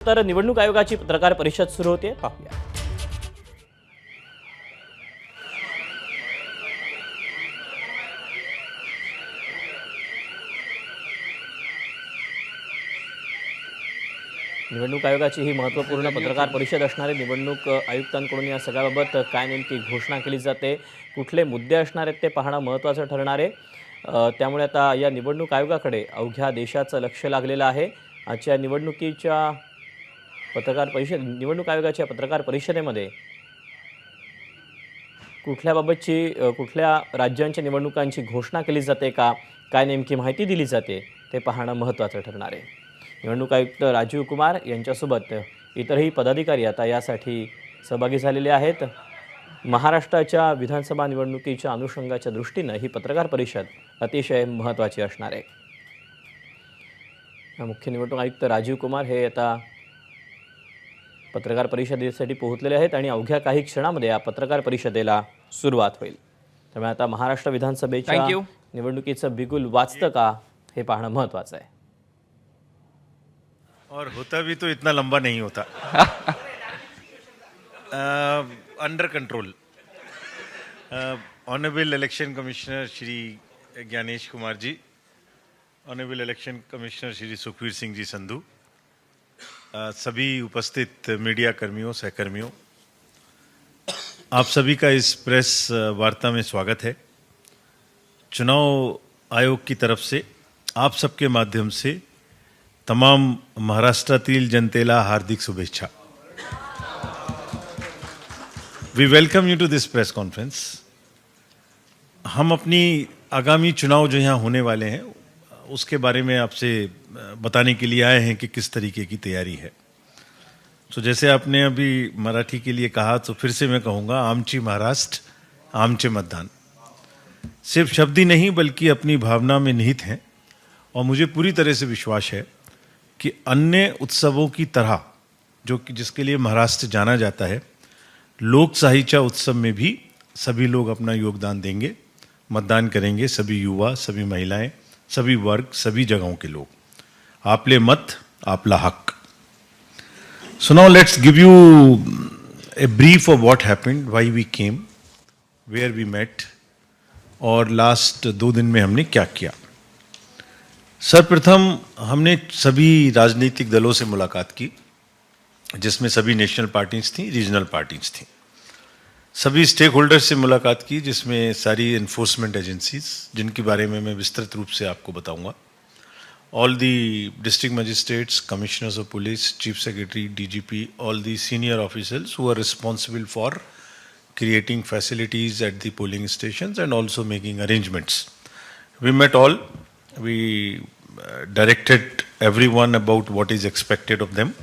तर निवडणूक आयोगाची पत्रकार परिषद सुरू होते, पाहूया. निवडणूक आयोगाची ही महत्त्वपूर्ण पत्रकार परिषद असणार आहे. निवडणूक आयुक्तांकडून या सगळ्याबाबत काय नेमकी घोषणा केली जाते, कुठले मुद्दे असणार आहेत ते पाहणं महत्त्वाचं ठरणार आहे. त्यामुळे आता या निवडणूक आयोगाकडे अवघ्या देशाचं लक्ष लागलेलं आहे. आजच्या निवडणुकीच्या निवडणूक आयोगाच्या पत्रकार परिषदेमध्ये कुठल्या राज्यांच्या निवडणुकांची घोषणा केली जाते का, काय नेमकी माहिती दिली जाते ते पाहणं महत्त्वाचं ठरणार आहे. निवडणूक आयुक्त राजीव कुमार यांच्यासोबत इतरही पदाधिकारी आता यासाठी सहभागी झालेले आहेत. महाराष्ट्राच्या विधानसभा निवडणुकीच्या अनुषंगाच्या दृष्टीनं ही पत्रकार परिषद अतिशय महत्त्वाची असणार आहे. मुख्य निवडणूक आयुक्त राजीव कुमार हे आता पत्रकार परिषदेसाठी पोहोचलेले आहेत आणि अवघ्या काही क्षणामध्ये या पत्रकार परिषदेला सुरुवात होईल. त्यामुळे आता महाराष्ट्र विधानसभेच्या निवडणुकीचं बिगुल वाजतं का हे पाहणं महत्त्वाचं आहे. और होता भी तो इतना लंबा नहीं होता. Under control. Honourable election commissioner Shri Gyanesh Kumar ji, honourable election commissioner Shri Sukhbir Singh ji Sandhu, सभी उपस्थित मीडिया कर्मियों, सहकर्मियों, आप सभी का इस प्रेस वार्ता में स्वागत है. चुनाव आयोग की तरफ से आप सबके माध्यम से तमाम महाराष्ट्रातील जनतेला हार्दिक शुभेच्छा. We welcome you to this press conference. हम अपनी आगामी चुनाव जो यहाँ होने वाले हैं उसके बारे में आपसे बताने के लिए आए हैं कि किस तरीके की तैयारी है. तो जैसे आपने अभी मराठी के लिए कहा तो फिर से मैं कहूँगा, आमची महाराष्ट्र आमचे मतदान सिर्फ शब्द ही नहीं बल्कि अपनी भावना में निहित हैं. और मुझे पूरी तरह से विश्वास है कि अन्य उत्सवों की तरह जिसके लिए महाराष्ट्र जाना जाता है, लोकशाहीच्या उत्सव में भी सभी लोग अपना योगदान देंगे, मतदान करेंगे. सभी युवा, सभी महिलाएं, सभी वर्ग, सभी जगहों के लोग. आपले मत आपला हक. So now let's give you a brief of what happened, why we came, where we met, और लास्ट 2 दिन में हमने क्या किया. सर्वप्रथम हमने सभी राजनीतिक दलों से मुलाकात की, जिसमें सभी नेशनल पार्टीज थी, रीजनल पार्टीज थी. सभी स्टेक होल्डर्स से मुलाकात की, जिसमें सारी एनफोर्समेंट एजेंसीज, जिनके बारे में मैं विस्तृत रूप से आपको बताऊंगा. All the district magistrates, commissioners of police, chief secretary, DGP, all the senior officials who are responsible for creating facilities at the polling stations and also making arrangements. We met all. We directed everyone about what is expected of them.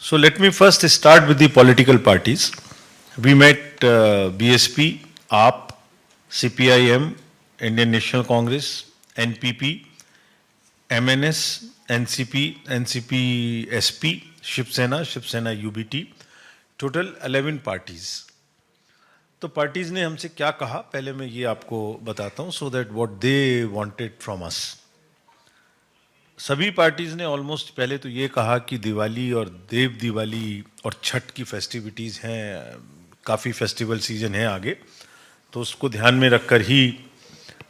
So let me first start with the political parties. We met BSP, AAP, CPIM, Indian National Congress, NPP, MNS, NCP, NCP SP, Shiv Sena UBT, total 11 parties. तो parties ने हमसे क्या कहा पहले मैं ये आपको बताता हूँ, so that what they wanted from us. सभी पार्टीज ने ऑलमोस्ट पहले तो ये कहा कि दिवाली और देव दिवाली और छठ की फेस्टिविटीज़ हैं, काफ़ी फेस्टिवल सीजन है आगे, तो उसको ध्यान में रखकर ही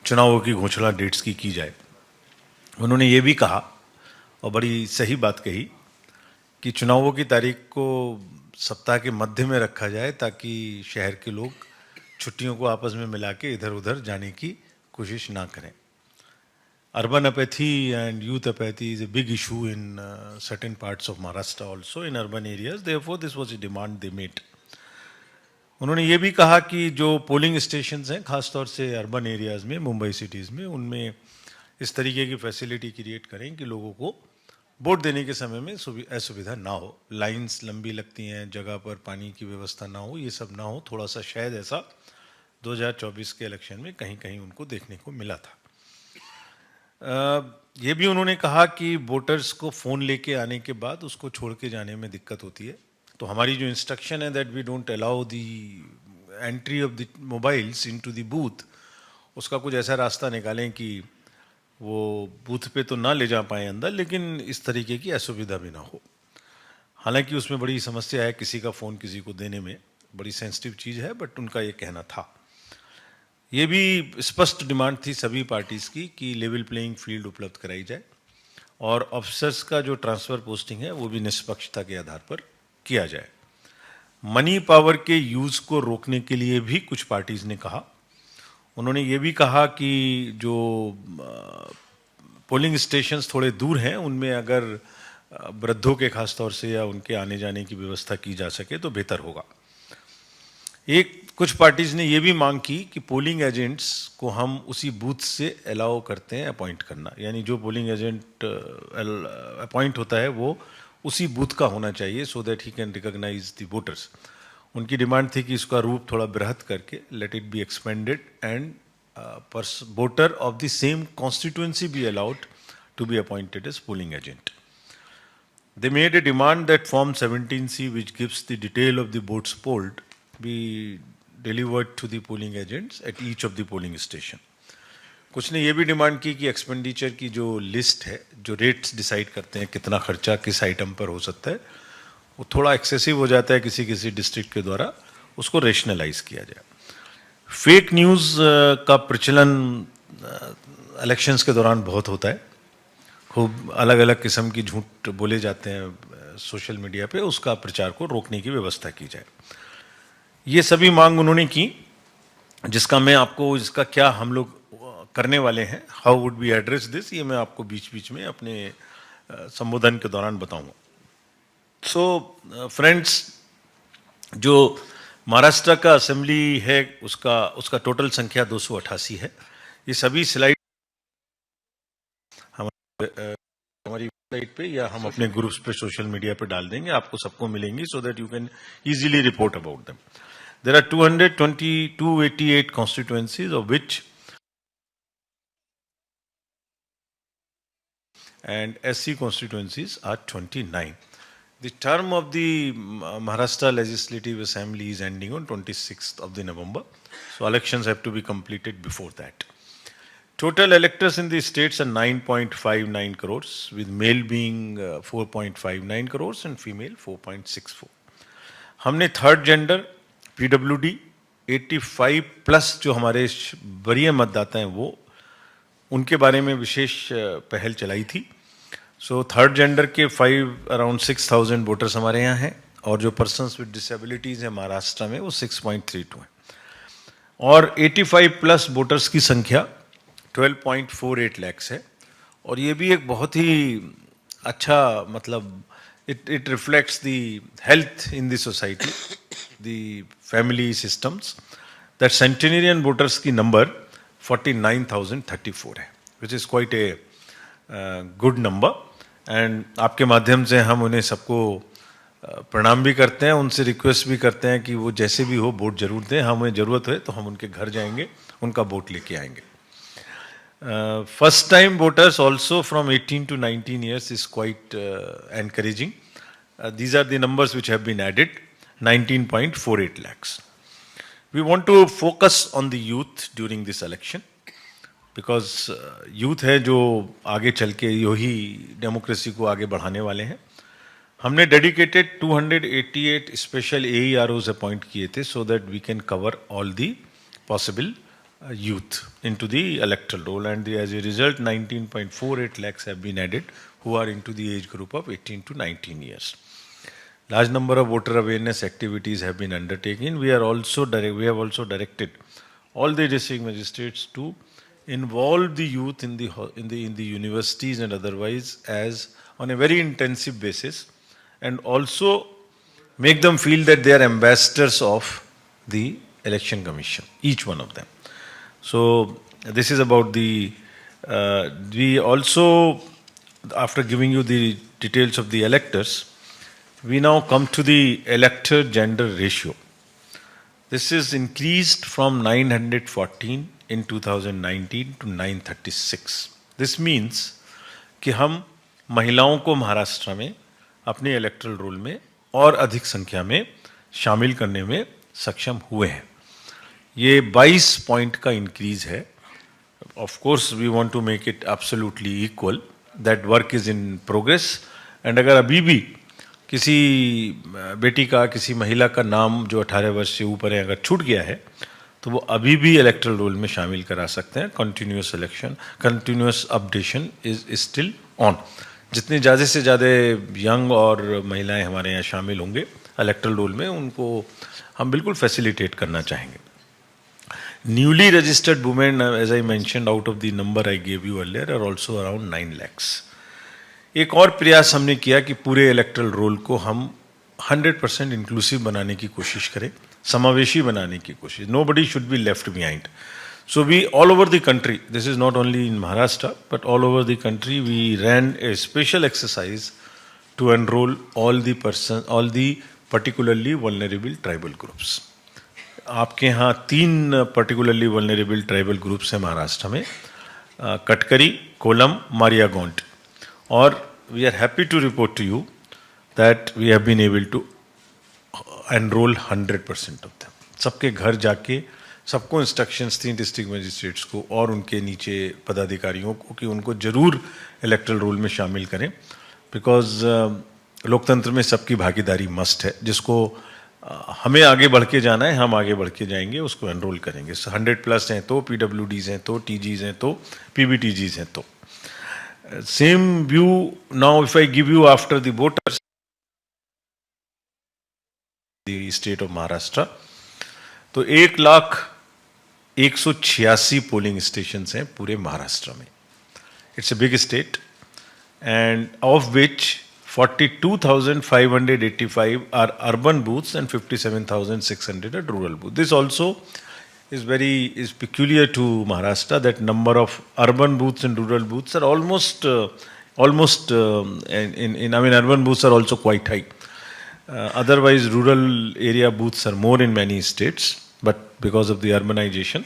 चुनावों की घोषणा डेट्स की जाए. उन्होंने ये भी कहा, और बड़ी सही बात कही, कि चुनावों की तारीख को सप्ताह के मध्य में रखा जाए ताकि शहर के लोग छुट्टियों को आपस में मिला के इधर उधर जाने की कोशिश ना करें. Urban apathy and youth apathy is a big issue in certain parts of Maharashtra, also in urban areas. Therefore this was a demand they made. उन्होंने ये भी कहा कि जो पोलिंग स्टेशंस हैं, खासतौर से अर्बन एरियाज में, मुंबई सिटीज़ में, उनमें इस तरीके की फैसिलिटी क्रिएट करें कि लोगों को वोट देने के समय में असुविधा ना हो. लाइंस लंबी लगती हैं, जगह पर पानी की व्यवस्था ना हो, ये सब ना हो. थोड़ा सा शायद ऐसा 2024 के इलेक्शन में कहीं कहीं उनको देखने को मिला था. ये भी उन्होंने कहा कि वोटर्स को फ़ोन लेके आने के बाद उसको छोड़ के जाने में दिक्कत होती है. तो हमारी जो इंस्ट्रक्शन है that we don't allow the entry of the mobiles into the booth, उसका कुछ ऐसा रास्ता निकालें कि वो बूथ पे तो ना ले जा पाए अंदर, लेकिन इस तरीके की असुविधा भी ना हो. हालांकि उसमें बड़ी समस्या है किसी का फ़ोन किसी को देने में, बड़ी सेंसिटिव चीज़ है, बट उनका ये कहना था। ये भी स्पष्ट डिमांड थी सभी पार्टीज़ की कि लेवल प्लेइंग फील्ड उपलब्ध कराई जाए और ऑफिसर्स का जो ट्रांसफ़र पोस्टिंग है वो भी निष्पक्षता के आधार पर किया जाए। मनी पावर के यूज़ को रोकने के लिए भी कुछ पार्टीज़ ने कहा। उन्होंने ये भी कहा कि जो पोलिंग स्टेशंस थोड़े दूर हैं उनमें अगर वृद्धों के खास तौर से या उनके आने जाने की व्यवस्था की जा सके तो बेहतर होगा। कुछ पार्टीज ने ये भी मांग की कि पोलिंग एजेंट्स को हम उसी बूथ से अलाउ करते हैं अपॉइंट करना, यानी जो पोलिंग एजेंट अपॉइंट होता है वो उसी बूथ का होना चाहिए so that he can recognise the voters. उनकी डिमांड थी कि इसका रूप थोड़ा बृहत करके let it be expanded and voter of the same constituency be allowed to be appointed as polling agent. They made a demand that Form 17C, which gives the detail of the votes polled, be delivered to the polling agents at each of the polling station. कुछ ने ये भी demand की कि expenditure की जो list है, जो रेट्स डिसाइड करते हैं कितना खर्चा किस आइटम पर हो सकता है, वो थोड़ा एक्सेसिव हो जाता है किसी किसी डिस्ट्रिक्ट के द्वारा, उसको रेशनलाइज किया जाए। फेक न्यूज़ का प्रचलन इलेक्शंस के दौरान बहुत होता है, खूब अलग अलग किस्म की झूठ बोले जाते हैं सोशल मीडिया पे, उसका प्रचार को रोकने की व्यवस्था की जाए। ये सभी मांग उन्होंने की, जिसका मैं आपको इसका क्या हम लोग करने वाले हैं, how would be address this, ये मैं आपको बीच बीच में अपने संबोधन के दौरान बताऊंगा। सो फ्रेंड्स, जो महाराष्ट्र का असेंबली है उसका टोटल संख्या 288 है। ये सभी स्लाइड हमारी वेबसाइट पे या हम अपने ग्रुप्स पे सोशल मीडिया पे डाल देंगे, आपको सबको मिलेंगी so that you can easily report about them. There are 288 constituencies of which and SC constituencies are 29. The term of the Maharashtra Legislative Assembly is ending on 26th of the November, so elections have to be completed before that. Total electors in the states are 9.59 crores, with male being 4.59 crores and female 4.64. हमने third gender, PWD, 85 plus जो हमारे वरीय मतदाता हैं वो, उनके बारे में विशेष पहल चलाई थी। सो थर्ड जेंडर के अराउंड 6,000 वोटर्स हमारे यहाँ हैं, और जो पर्सन्स विद डिसेबिलिटीज़ हैं महाराष्ट्र में वो 6.32 हैं, और 85 प्लस वोटर्स की संख्या 12.48 lakhs है। और ये भी एक बहुत ही अच्छा, मतलब it reflects the health in the society, the family systems, that centenarian voters की number 49,034 है, which is quite a good number, and आपके माध्यम से हम उन्हें सबको प्रणाम भी करते हैं, उनसे रिक्वेस्ट भी करते हैं कि वो जैसे भी हो वोट जरूर दें, हमें ज़रूरत है तो हम उनके घर जाएंगे, उनका वोट लेके आएंगे। First time voters also from 18 to 19 years is quite encouraging. These are the numbers which have been added, 19.48 lakhs. We want to focus on the youth during this election because youth है जो आगे चल के यही democracy को आगे बढ़ाने वाले हैं। हमने डेडिकेटेड 288 स्पेशल AEROs अपॉइंट किए थे so that we can cover all the possible youth into the electoral roll, and as a result 19.48 lakhs have been added who are into the age group of 18 to 19 years. Large number of voter awareness activities have been undertaken. We have also directed all the district magistrates to involve the youth in the universities and otherwise as on a very intensive basis, and also make them feel that they are ambassadors of the election commission, each one of them. So this is about the, we also, after giving you the details of the electors, we now come to the elector gender ratio. This is increased from 914 in 2019 to 936. This means कि हम महिलाओं को महाराष्ट्र में अपने electoral role में और अधिक संख्या में शामिल करने में सक्षम हुए हैं। ये 22 पॉइंट का इंक्रीज है। Of course we want to make it absolutely equal, that work is in progress, and अगर अभी भी किसी बेटी का, किसी महिला का नाम जो 18 वर्ष से ऊपर है अगर छूट गया है तो वो अभी भी इलेक्टोरल रोल में शामिल करा सकते हैं। Continuous election, continuous updation is still on. जितने ज़्यादा से ज़्यादा यंग और महिलाएं हमारे यहाँ शामिल होंगे इलेक्टोरल रोल में, उनको हम बिल्कुल फैसिलिटेट करना चाहेंगे। Newly registered women, as I mentioned, out of the number I gave you earlier, are also around 9 lakhs। एक और प्रयास हमने किया कि पूरे इलेक्टोरल रोल को हम 100% इंक्लूसिव बनाने की कोशिश करें, समावेशी बनाने की कोशिश। Nobody should be left behind. So we, all over the country, this is not only in Maharashtra, but all over the country, we ran a special exercise to enroll all the particularly vulnerable tribal groups. आपके यहाँ 3 particularly vulnerable tribal groups हैं महाराष्ट्र में, कटकरी, कोलम, मारियागोंड, और we are happy to report to you that we have been able to enroll 100% of them. सबके घर जाके सबको instructions थी डिस्ट्रिक्ट मजिस्ट्रेट्स को और उनके नीचे पदाधिकारियों को कि उनको जरूर इलेक्टोरल रोल में शामिल करें, बिकॉज लोकतंत्र में सबकी भागीदारी मस्ट है। जिसको हमें आगे बढ़ के जाना है, हम आगे बढ़ के जाएंगे, उसको एनरोल करेंगे। 100+ हैं तो, PWDs हैं तो, TGs हैं तो, PBTGs हैं तो। Same view now if I give you after the voters the state of Maharashtra, तो 1,01,86 पोलिंग स्टेशन हैं पूरे महाराष्ट्र में। It's a big state, and of which 42,585 are urban booths and 57,600 are rural booth. This also is peculiar to Maharashtra, that number of urban booths and rural booths are almost urban booths are also quite high. Otherwise, rural area booths are more in many states, but because of the urbanization,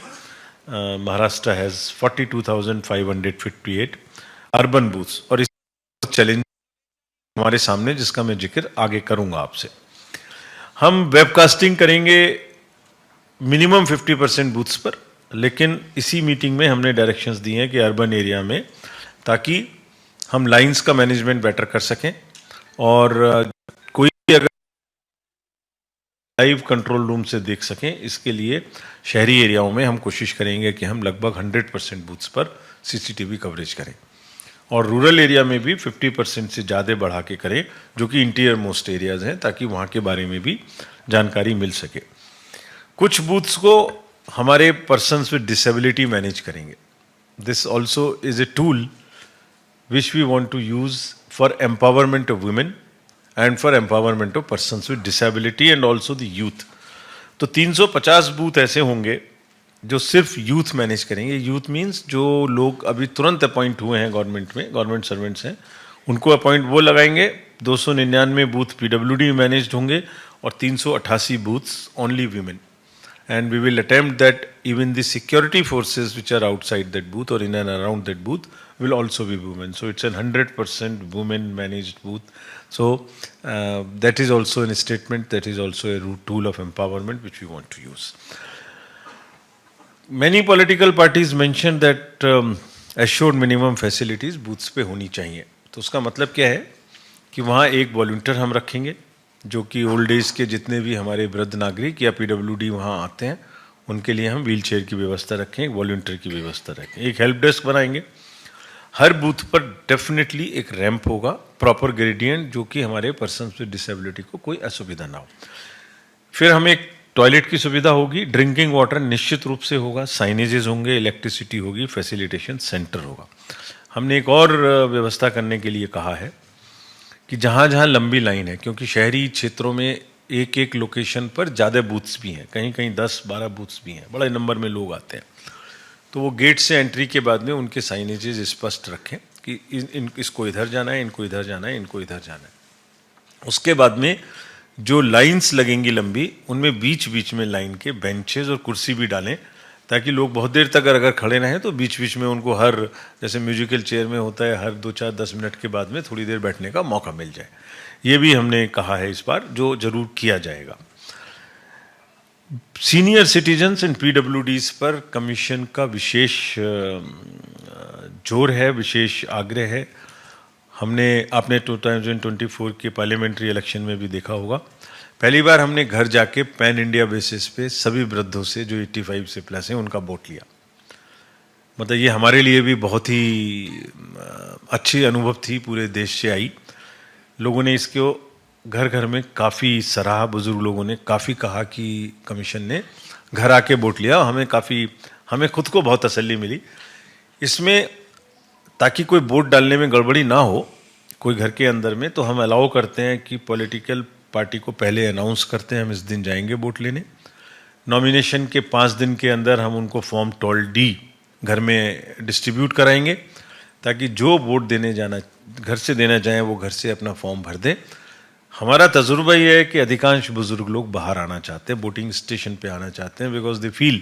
Maharashtra has 42,558 urban booths. और इस challenge हमारे सामने, जिसका मैं जिक्र आगे करूंगा आपसे। हम वेबकास्टिंग करेंगे मिनिमम 50% बूथ्स पर, लेकिन इसी मीटिंग में हमने डायरेक्शंस दिए हैं कि अर्बन एरिया में, ताकि हम लाइंस का मैनेजमेंट बेटर कर सकें, और कोई अगर लाइव कंट्रोल रूम से देख सकें, इसके लिए शहरी एरियाओं में हम कोशिश करेंगे कि हम लगभग 100% बूथ्स पर CCTV कवरेज करें, और रूरल एरिया में भी 50% से ज़्यादा बढ़ा के करें, जो कि इंटीरियर मोस्ट एरियाज हैं, ताकि वहाँ के बारे में भी जानकारी मिल सके। कुछ बूथ्स को हमारे पर्सन्स विद डिसेबिलिटी मैनेज करेंगे। This also is a tool which we want to use for empowerment of women and for empowerment of persons with disability and also the youth. तो 350 बूथ ऐसे होंगे जो सिर्फ youth manage करेंगे। Youth means जो लोग अभी तुरंत अपॉइंट हुए हैं गवर्नमेंट में, गवर्नमेंट सर्वेंट्स हैं, उनको अपॉइंट वो लगाएंगे। 299 बूथ PWD मैनेज्ड होंगे और 388 booths only women. And we will attempt that even the security forces which are outside that booth or in and around that booth will also be women. So it's a 100% women managed booth. So that is also a statement, that is also a tool of empowerment which we want to use. Many political parties mentioned that assured minimum facilities booths पे होनी चाहिए। तो उसका मतलब क्या है कि वहाँ एक वॉलंटियर हम रखेंगे, जो कि ओल्ड एज के जितने भी हमारे वृद्ध नागरिक या PWD वहाँ आते हैं, उनके लिए हम व्हील चेयर की व्यवस्था रखें, एक वॉलंटियर की व्यवस्था रखें, एक हेल्प डेस्क बनाएंगे। हर बूथ पर डेफिनेटली एक रैंप होगा, प्रॉपर ग्रेडियंट, जो कि हमारे पर्सन विद डिसेबिलिटी को कोई असुविधा ना हो। फिर हमें एक टॉयलेट की सुविधा होगी, ड्रिंकिंग वाटर निश्चित रूप से होगा, साइनेजेस होंगे, इलेक्ट्रिसिटी होगी, फैसिलिटेशन सेंटर होगा। हमने एक और व्यवस्था करने के लिए कहा है कि जहाँ जहाँ लंबी लाइन है, क्योंकि शहरी क्षेत्रों में एक एक लोकेशन पर ज़्यादा बूथ्स भी हैं, कहीं कहीं 10-12 बूथ्स भी हैं, बड़े नंबर में लोग आते हैं, तो वो गेट से एंट्री के बाद में उनके साइनेजेस स्पष्ट रखें कि इसको इधर जाना है, इनको इधर जाना है, इनको इधर जाना है। उसके बाद में जो लाइंस लगेंगी लंबी, उनमें बीच बीच में लाइन के बेंचेस और कुर्सी भी डालें, ताकि लोग बहुत देर तक अगर खड़े रहें तो बीच बीच में उनको हर, जैसे म्यूजिकल चेयर में होता है, हर 2-4-10 मिनट के बाद में थोड़ी देर बैठने का मौका मिल जाए। ये भी हमने कहा है इस बार, जो जरूर किया जाएगा। सीनियर सिटीजन्स एंड PWDs पर कमीशन का विशेष जोर है, विशेष आग्रह है। हमने अपने 2024 के पार्लियामेंट्री इलेक्शन में भी देखा होगा, पहली बार हमने घर जाके पैन इंडिया बेसिस पे सभी वृद्धों से जो 85 से प्लस हैं उनका वोट लिया। मतलब ये हमारे लिए भी बहुत ही अच्छी अनुभव थी, पूरे देश से आई। लोगों ने इसको घर घर में काफ़ी सराहा, बुजुर्ग लोगों ने काफ़ी कहा कि कमीशन ने घर आके वोट लिया। हमें खुद को बहुत तसल्ली मिली इसमें, ताकि कोई वोट डालने में गड़बड़ी ना हो कोई घर के अंदर में। तो हम अलाउ करते हैं कि पॉलिटिकल पार्टी को पहले अनाउंस करते हैं हम इस दिन जाएंगे वोट लेने। नॉमिनेशन के 5 दिन के अंदर हम उनको फॉर्म 12D घर में डिस्ट्रीब्यूट कराएंगे, ताकि जो वोट देने जाना घर से देना चाहें वो घर से अपना फॉर्म भर दें। हमारा तजुर्बा ये है कि अधिकांश बुजुर्ग लोग बाहर आना चाहते हैं, वोटिंग स्टेशन पे आना चाहते हैं, because they feel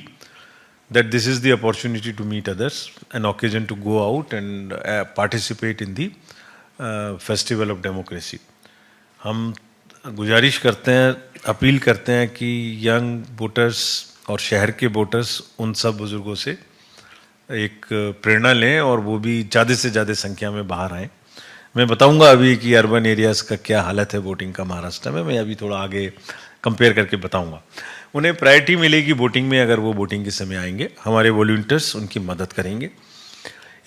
that this is the opportunity to meet others, an occasion to go out and participate in the festival of democracy. हम गुजारिश करते हैं, अपील करते हैं कि यंग वोटर्स और शहर के वोटर्स उन सब बुजुर्गों से एक प्रेरणा लें और वो भी ज़्यादा से ज़्यादा संख्या में बाहर आएँ। मैं बताऊंगा अभी कि अर्बन एरियाज़ का क्या हालत है वोटिंग का महाराष्ट्र में, मैं अभी थोड़ा आगे कंपेयर करके बताऊंगा। उन्हें प्रायोरिटी मिलेगी वोटिंग में अगर वो वोटिंग के समय आएंगे, हमारे वॉलंटियर्स उनकी मदद करेंगे।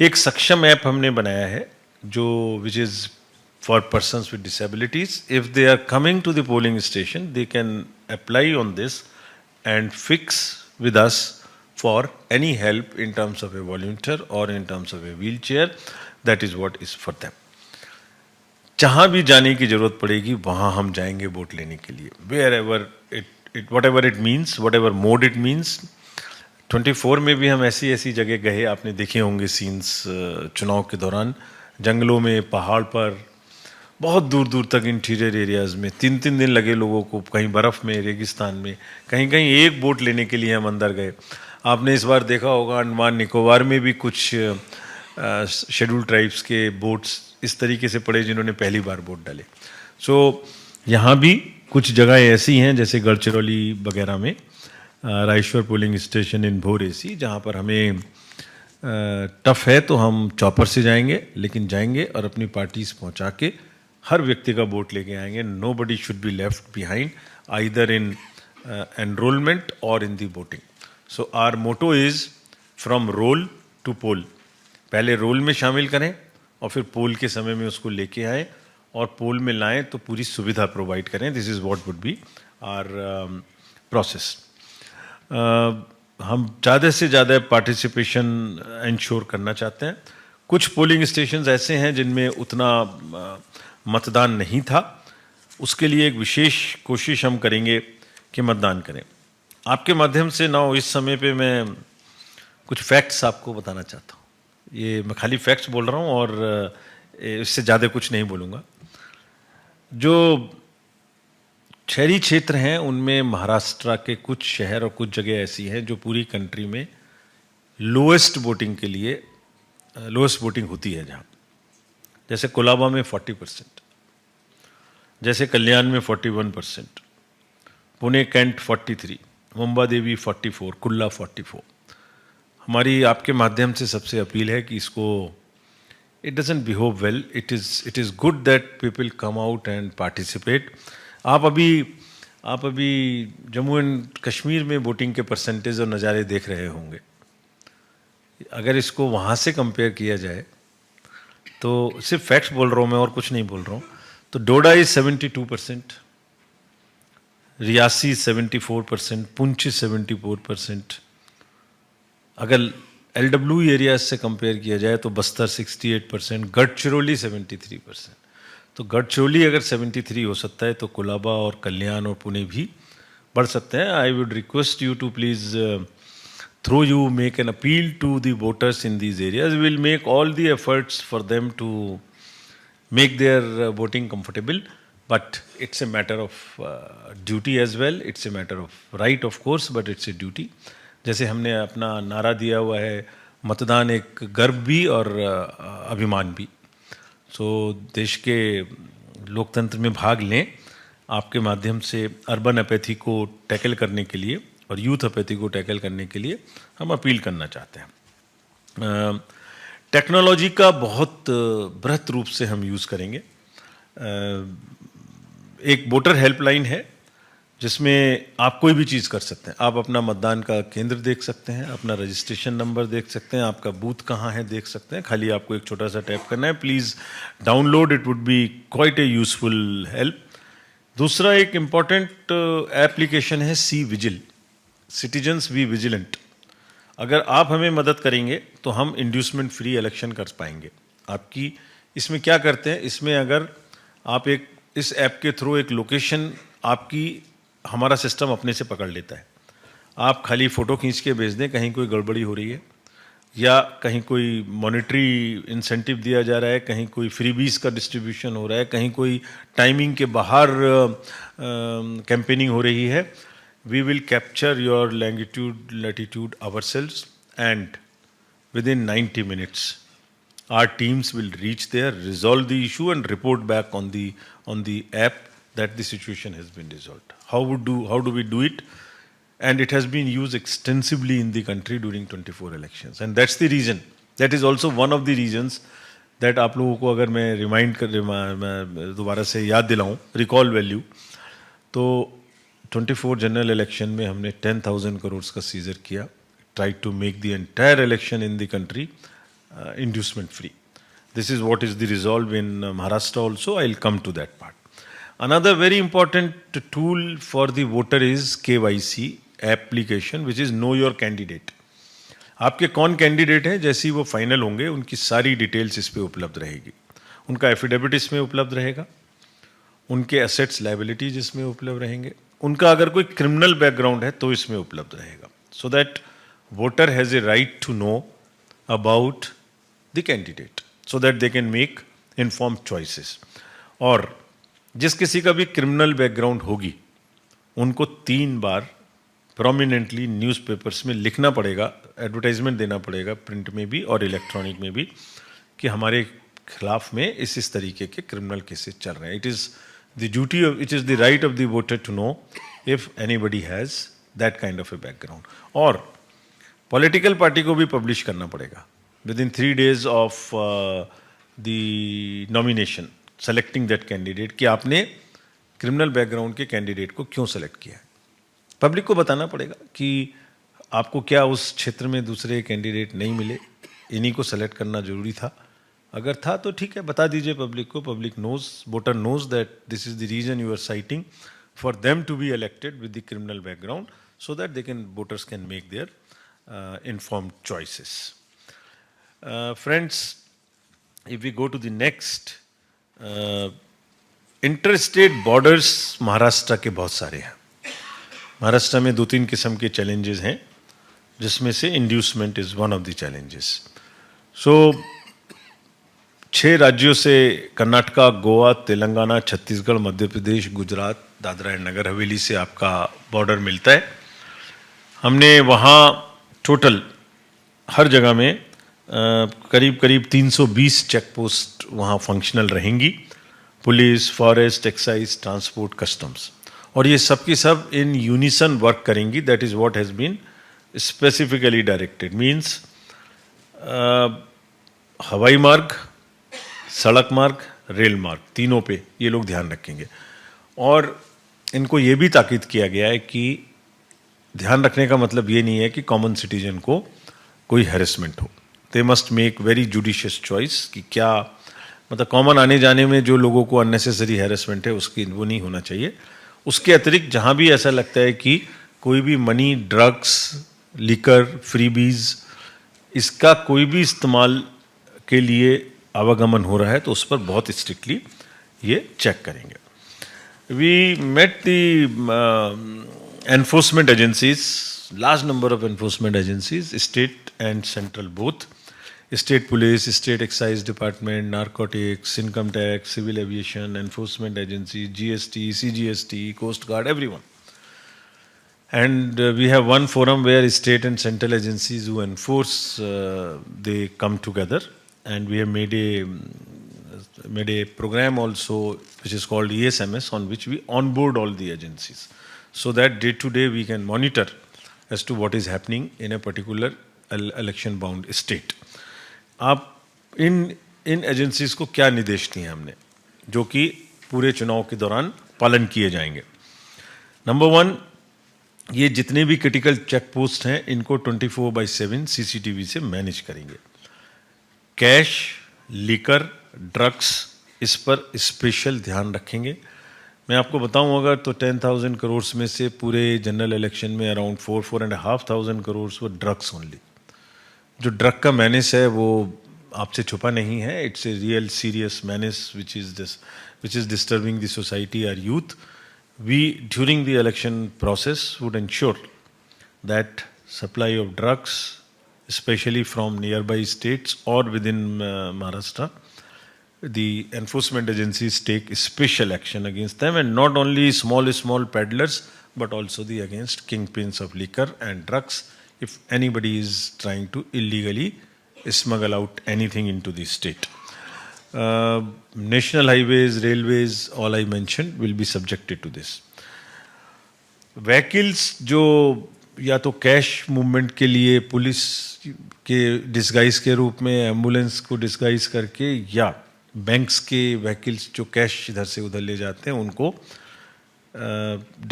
एक सक्षम ऐप हमने बनाया है जो which is for persons with disabilities. If they are coming to the polling station they can apply on this and fix with us for any help in terms of a volunteer और in terms of a wheelchair. That is what is for them. जहाँ भी जाने की जरूरत पड़ेगी वहाँ हम जाएंगे वोट लेने के लिए, wherever whatever it means, whatever mode it means। 24 में भी हम ऐसी जगह गए, आपने देखे होंगे सीन्स चुनाव के दौरान, जंगलों में, पहाड़ पर, बहुत दूर दूर तक इंटीरियर एरियाज़ में 3-3 दिन लगे लोगों को, कहीं बर्फ़ में, रेगिस्तान में, कहीं कहीं एक वोट लेने के लिए हम अंदर गए। आपने इस बार देखा होगा अंडमान निकोबार में भी कुछ शेड्यूल ट्राइब्स के वोट्स इस तरीके से पड़े जिन्होंने पहली बार वोट डाले। सो यहाँ भी कुछ जगह ऐसी हैं जैसे गढ़चिरौली वगैरह में, रायेश्वर पोलिंग स्टेशन इन भोरेसी, जहाँ पर हमें टफ है तो हम चॉपर से जाएंगे, लेकिन जाएंगे और अपनी पार्टीज पहुँचा के हर व्यक्ति का वोट लेके आएंगे। Nobody should be left behind either in enrolment और in the voting. So our motto is from roll to poll. पहले रोल में शामिल करें और फिर पोल के समय में उसको लेके आए और पोल में लाएं तो पूरी सुविधा प्रोवाइड करें। This is what would be our process. हम ज़्यादा से ज़्यादा पार्टिसिपेशन इंश्योर करना चाहते हैं। कुछ पोलिंग स्टेशंस ऐसे हैं जिनमें उतना मतदान नहीं था, उसके लिए एक विशेष कोशिश हम करेंगे कि मतदान करें। आपके माध्यम से ना इस समय पे मैं कुछ फैक्ट्स आपको बताना चाहता हूँ। ये मैं खाली फैक्ट्स बोल रहा हूँ और इससे ज़्यादा कुछ नहीं बोलूँगा। जो शहरी क्षेत्र हैं उनमें महाराष्ट्र के कुछ शहर और कुछ जगह ऐसी हैं जो पूरी कंट्री में लोएस्ट वोटिंग होती है, जहाँ जैसे कोलाबा में 40%, जैसे कल्याण में 41%, पुणे कैंट 43, मुंबा देवी 44, कुल्ला 44। हमारी आपके माध्यम से सबसे अपील है कि इसको it doesn't behave well. It is good that people come out and participate. आप अभी जम्मू एंड कश्मीर में वोटिंग के परसेंटेज और नज़ारे देख रहे होंगे। अगर इसको वहाँ से कंपेयर किया जाए तो सिर्फ फैक्ट्स बोल रहा हूँ मैं और कुछ नहीं बोल रहा हूँ। तो डोडा इज 72%, रियासी 74%, पुंछ 74%। अगर LW एरियाज से कंपेयर किया जाए तो बस्तर 68%, गढ़चिरौली 73%। तो गढ़चिरौली अगर 73 हो सकता है तो कोलाबा और कल्याण और पुणे भी बढ़ सकते हैं। I would request you to please through you make an appeal to the voters in these areas. Will make all the efforts for them to make their voting comfortable, but it's a matter of duty as well. It's a matter of right of course, but it's a duty. जैसे हमने अपना नारा दिया हुआ है, मतदान एक गर्व भी और अभिमान भी। सो देश के लोकतंत्र में भाग लें। आपके माध्यम से अर्बन अपैथी को टैकल करने के लिए और यूथ अपैथी को टैकल करने के लिए हम अपील करना चाहते हैं। टेक्नोलॉजी का बहुत बृहत रूप से हम यूज़ करेंगे। एक वोटर हेल्पलाइन है जिसमें आप कोई भी चीज़ कर सकते हैं। आप अपना मतदान का केंद्र देख सकते हैं, अपना रजिस्ट्रेशन नंबर देख सकते हैं, आपका बूथ कहाँ है देख सकते हैं। खाली आपको एक छोटा सा टैप करना है। Please download, it would be quite a useful help. दूसरा एक इम्पॉर्टेंट एप्लीकेशन है C vigil, citizens be vigilant. अगर आप हमें मदद करेंगे तो हम इंड्यूसमेंट फ्री इलेक्शन कर पाएंगे। आपकी इसमें क्या करते हैं, इसमें अगर आप एक इस ऐप के थ्रू एक लोकेशन आपकी हमारा सिस्टम अपने से पकड़ लेता है। आप खाली फ़ोटो खींच के भेज दें कहीं कोई गड़बड़ी हो रही है या कहीं कोई मॉनेटरी इंसेंटिव दिया जा रहा है, कहीं कोई फ्रीबीज का डिस्ट्रीब्यूशन हो रहा है, कहीं कोई टाइमिंग के बाहर कैंपेनिंग हो रही है। We will capture your latitude ourselves, and within 90 minutes, our teams will reach there, resolve the issue, and report back on the app that the situation has been resolved. How do we do it? And it has been used extensively in the country during 24 elections, and that's the reason. That is also one of the reasons that आप लोगों को अगर मैं दोबारा से याद दिलाऊं, recall value, तो 24 general election में हमने 10,000 करोड़ का सीजर किया, try to make the entire election in the country inducement free. This is what is the resolve in Maharashtra also. I'll come to that part. Another very important tool for the voter is KYC application, which is Know Your Candidate. आपके कौन candidate हैं, जैसे ही वो final होंगे उनकी सारी details इस पे उपलब्ध रहेगी. उनका एफिडेविट इसमें उपलब्ध रहेगा, उनके एसेट्स लायबिलिटीज इसमें उपलब्ध रहेंगे, उनका अगर कोई क्रिमिनल बैकग्राउंड है तो इसमें उपलब्ध रहेगा. So that voter has a right to know about the candidate so that they can make informed choices. और जिस किसी का भी क्रिमिनल बैकग्राउंड होगी उनको 3 बार प्रोमिनेंटली न्यूज़पेपर्स में लिखना पड़ेगा, एडवर्टाइजमेंट देना पड़ेगा, प्रिंट में भी और इलेक्ट्रॉनिक में भी, कि हमारे खिलाफ में इस तरीके के क्रिमिनल केसेस चल रहे हैं. It is the duty of, it is the right of the voter to know if anybody has that kind of a background. और पॉलिटिकल पार्टी को भी पब्लिश करना पड़ेगा within 3 days of the nomination, selecting that candidate, कि आपने criminal background के candidate को क्यों सेलेक्ट किया है. पब्लिक को बताना पड़ेगा कि आपको क्या उस क्षेत्र में दूसरे कैंडिडेट नहीं मिले, इन्हीं को सेलेक्ट करना जरूरी था. अगर था तो ठीक है, बता दीजिए पब्लिक को. Public knows, voter knows that this is the reason you are citing for them to be elected with the criminal background, so that they can, voters can make their informed choices. Friends, if we go to the next, interstate borders Maharashtra के बहुत सारे हैं. महाराष्ट्र में 2-3 किस्म के challenges हैं, जिसमें से inducement is one of the challenges. So 6 राज्यों से, कर्नाटका, गोवा, तेलंगाना, छत्तीसगढ़, मध्य प्रदेश, गुजरात, दादरा एंड नगर हवेली से आपका बॉर्डर मिलता है. हमने वहाँ टोटल हर जगह में करीब 320 चेक पोस्ट वहाँ फंक्शनल रहेंगी. Police, forest, excise, transport, customs, और ये सब की सब इन यूनिसन वर्क करेंगी. That is what has been specifically directed. Means हवाई मार्ग, सड़क मार्ग, रेल मार्ग, तीनों पे ये लोग ध्यान रखेंगे. और इनको ये भी ताकीद किया गया है कि ध्यान रखने का मतलब ये नहीं है कि कॉमन सिटीजन को कोई हैरेसमेंट हो. They must make very judicious choice कि क्या, मतलब कॉमन आने जाने में जो लोगों को अननेसेसरी हैरेसमेंट है उसकी वो नहीं होना चाहिए. उसके अतिरिक्त जहाँ भी ऐसा लगता है कि कोई भी मनी, ड्रग्स, लिकर, फ्रीबीज, इसका कोई भी इस्तेमाल के लिए आवागमन हो रहा है तो उस पर बहुत स्ट्रिक्टली ये चेक करेंगे. We met the enforcement agencies, large number of enforcement agencies, state and central both. State police, state excise department, narcotics, income tax, civil aviation, enforcement agency, GST, CGST, coast guard, everyone. And we have one forum where state and central agencies who enforce, they come together, and we have made a program also which is called ESMS, on which we onboard all the agencies, so that day to day we can monitor as to what is happening in a particular election bound state. आप इन agencies को क्या निर्देश दिए हमने, जो कि पूरे चुनाव के दौरान पालन किए जाएंगे। नंबर 1, ये जितने भी क्रिटिकल चेक पोस्ट हैं इनको 24/7 सीसीटीवी से मैनेज करेंगे। कैश, लिकर, ड्रग्स, इस पर स्पेशल ध्यान रखेंगे। मैं आपको बताऊं, अगर तो 10,000 करोड़ में से पूरे जनरल इलेक्शन में अराउंड 4,500 करोड़ वो ड्रग्स ओनली। जो ड्रग का मैनेज है वो आपसे छुपा नहीं है। It's a real serious manage which is disturbing the society और youth. We, during the election process, would ensure that supply of drugs, especially from nearby states or within Maharashtra, the enforcement agencies take special action against them, and not only small peddlers, but also against kingpins of liquor and drugs. If anybody is trying to illegally smuggle out anything into the state. National highways, railways, all I mentioned will be subjected to this. Vehicles जो या तो cash movement के लिए police के disguise के रूप में ambulance को डिस्गाइज करके, या बैंक्स के व्हीकल्स जो कैश इधर से उधर ले जाते हैं उनको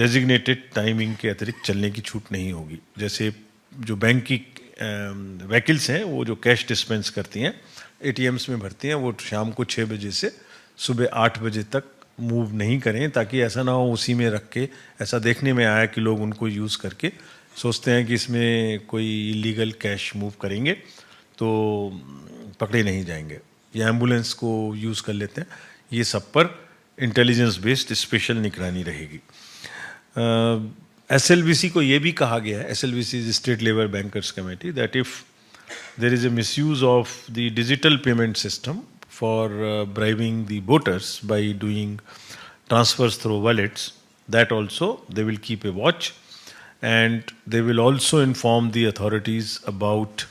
डेजिग्नेटेड टाइमिंग के अतिरिक्त चलने की छूट नहीं होगी। जैसे जो बैंक की व्हीकल्स हैं वो जो कैश डिस्पेंस करती हैं, एटीएम्स में भरती हैं, वो शाम को 6 बजे से सुबह 8 बजे तक मूव नहीं करें, ताकि ऐसा ना हो उसी में रख के, ऐसा देखने में आया कि लोग उनको यूज़ करके सोचते हैं कि इसमें कोई इलीगल कैश मूव करेंगे तो पकड़े नहीं जाएंगे, या एम्बुलेंस को यूज़ कर लेते हैं। ये सब पर इंटेलिजेंस बेस्ड स्पेशल निगरानी रहेगी। एसएलबीसी को ये भी कहा गया है, SLBC is state level bankers committee, that if there is a misuse of the digital payment system for bribing the voters by doing transfers through wallets, that also they will keep a watch, and they will also inform the authorities about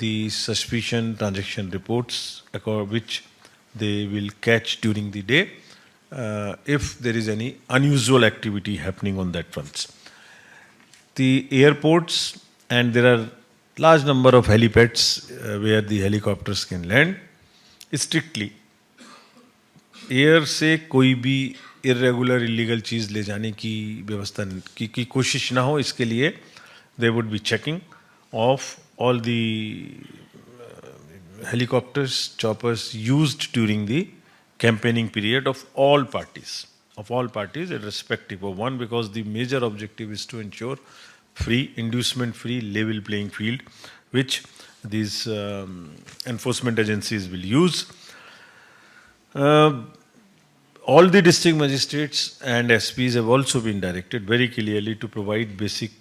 the suspicion transaction reports which they will catch during the day if there is any unusual activity happening on that front. The airports, and there are large number of helipads where the helicopters can land. Strictly air से कोई भी irregular illegal चीज़ ले जाने की व्यवस्था की कोशिश ना हो, इसके लिए they would be checking of all the helicopters, choppers used during the campaigning period of all parties, irrespective of one, because the major objective is to ensure free, inducement-free, level playing field, which these enforcement agencies will use. All the district magistrates and SPs have also been directed very clearly to provide basic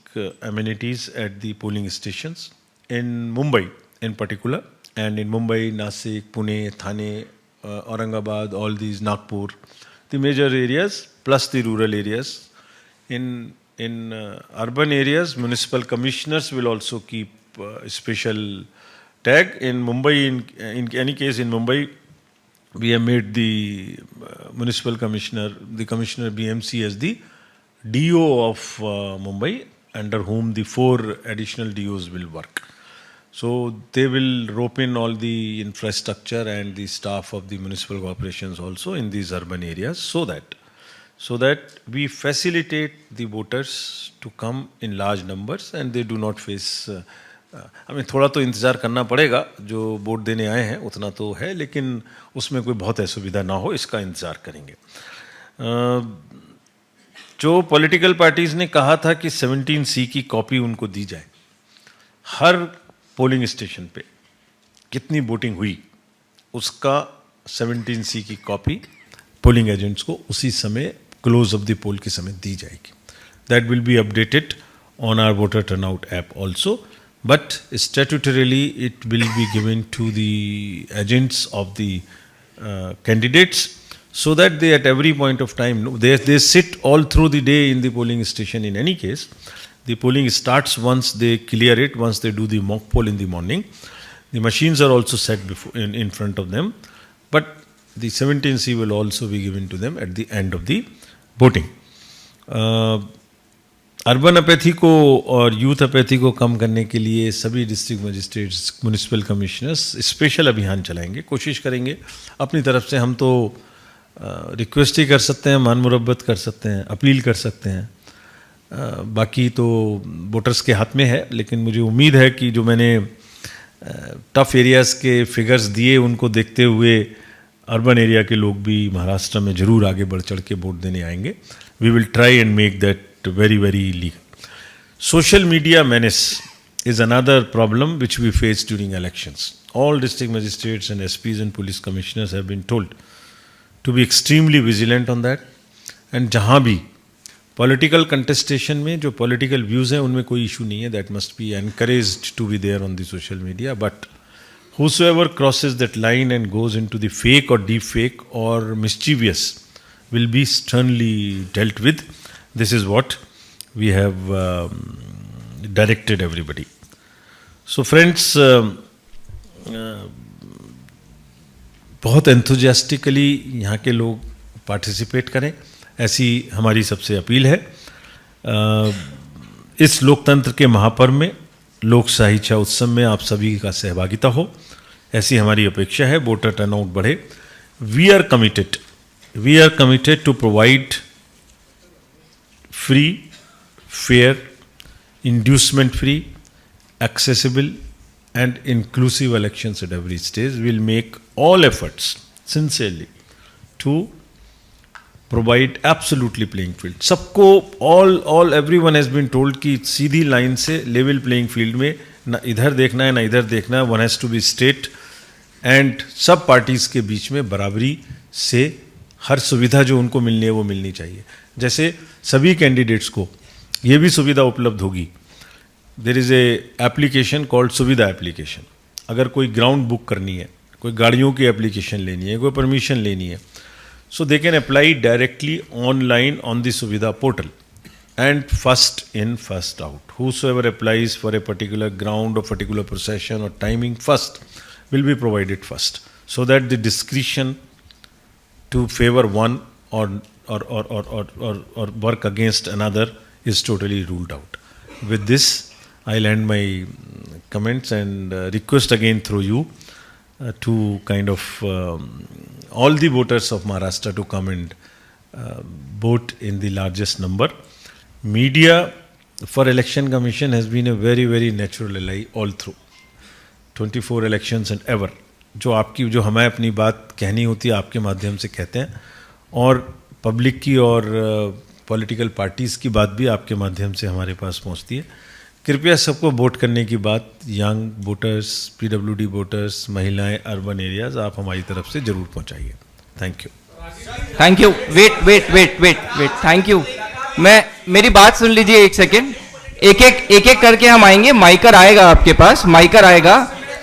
amenities at the polling stations in Mumbai in particular, and in Mumbai, Nasik, Pune, Thane, Aurangabad, all these, Nagpur, the major areas plus the rural areas. In urban areas, municipal commissioners will also keep special tag. In Mumbai, in any case, in Mumbai, we have made the municipal commissioner, the commissioner BMC, as the DO of Mumbai, under whom the 4 additional DOs will work. So they will rope in all the infrastructure and the staff of the municipal corporations also in these urban areas, so that we facilitate the voters to come in large numbers and they do not face हमें थोड़ा तो इंतज़ार करना पड़ेगा, जो vote देने आए हैं उतना तो है, लेकिन उसमें कोई बहुत असुविधा ना हो, इसका इंतज़ार करेंगे। जो पॉलिटिकल पार्टीज़ ने कहा था कि 17C की कॉपी उनको दी जाए, हर पोलिंग स्टेशन पे कितनी वोटिंग हुई उसका 17C की कॉपी पोलिंग एजेंट्स को उसी समय क्लोज ऑफ द पोल के समय दी जाएगी। That will be updated on our voter turnout app also, but statutorily it will be given to the agents of the candidates, so that they at every point of time, they sit all through the day in the polling station. In any case, the polling starts once they clear it, once they do the mock poll in the morning. The machines are also set before in front of them, but the 17C will also be given to them at the end of the voting. Urban apathy को और youth apathy को कम करने के लिए सभी district magistrates, municipal commissioners special अभियान चलाएंगे, कोशिश करेंगे अपनी तरफ से। हम तो रिक्वेस्ट ही कर सकते हैं, मान मुरब्बत कर सकते हैं, अपील कर सकते हैं, बाकी तो वोटर्स के हाथ में है। लेकिन मुझे उम्मीद है कि जो मैंने टफ एरियाज़ के फिगर्स दिए उनको देखते हुए अर्बन एरिया के लोग भी महाराष्ट्र में ज़रूर आगे बढ़ चढ़ के वोट देने आएंगे। We will try and make that very illegal. Social media menace is another problem which we face during elections. All district magistrates and SPs and police commissioners have been told to be extremely vigilant on that. And जहाँ भी political contestation में जो political views हैं उनमें कोई issue नहीं है, that must be encouraged to be there on the social media. But whosoever crosses that line and goes into the fake or deep fake or mischievous will be sternly dealt with. This is what we have directed everybody. So friends, बहुत enthusiastically यहाँ के लोग participate करें, ऐसी हमारी सबसे appeal है। इस लोकतंत्र के महापर्व में, लोकशाही छा उत्सव में आप सभी का सहभागिता हो, ऐसी हमारी अपेक्षा है। वोटर टर्नआउट बढ़े। We are committed to provide free, fair, inducement free, accessible and inclusive elections at every stage. We will make all efforts sincerely to provide absolutely playing field. सबको all everyone has been told कि सीधी line से level playing field में ना इधर देखना है ना इधर देखना है, one has to be straight and सब पार्टीज के बीच में बराबरी से हर सुविधा जो उनको मिलनी है वो मिलनी चाहिए। जैसे सभी कैंडिडेट्स को ये भी सुविधा उपलब्ध होगी। There is a application called Suvidha application. अगर कोई ग्राउंड बुक करनी है, कोई गाड़ियों की एप्लीकेशन लेनी है, कोई परमिशन लेनी है, so they can apply directly online on the Suvidha portal and first in first out. whosoever applies for a particular ground or particular procession or timing first will be provided first, so that the discretion to favor one or work against another is totally ruled out. With this, I'll end my comments and request again through you to kind of all the voters of Maharashtra to come and vote in the largest number. Media for Election Commission has been a very, very natural ally all through 24 elections and ever. जो हमें अपनी बात कहनी होती है आपके माध्यम से कहते हैं, और पब्लिक की और पॉलिटिकल पार्टीज़ की बात भी आपके माध्यम से हमारे पास पहुंचती है। कृपया सबको वोट करने की बात, यंग वोटर्स, PWD वोटर्स, महिलाएं, अर्बन एरियाज, आप हमारी तरफ से ज़रूर पहुंचाइए। Thank you. Wait, thank you. मेरी बात सुन लीजिए एक सेकेंड। एक करके हम आएंगे। माइकर आएगा आपके पास, माइकर आएगा,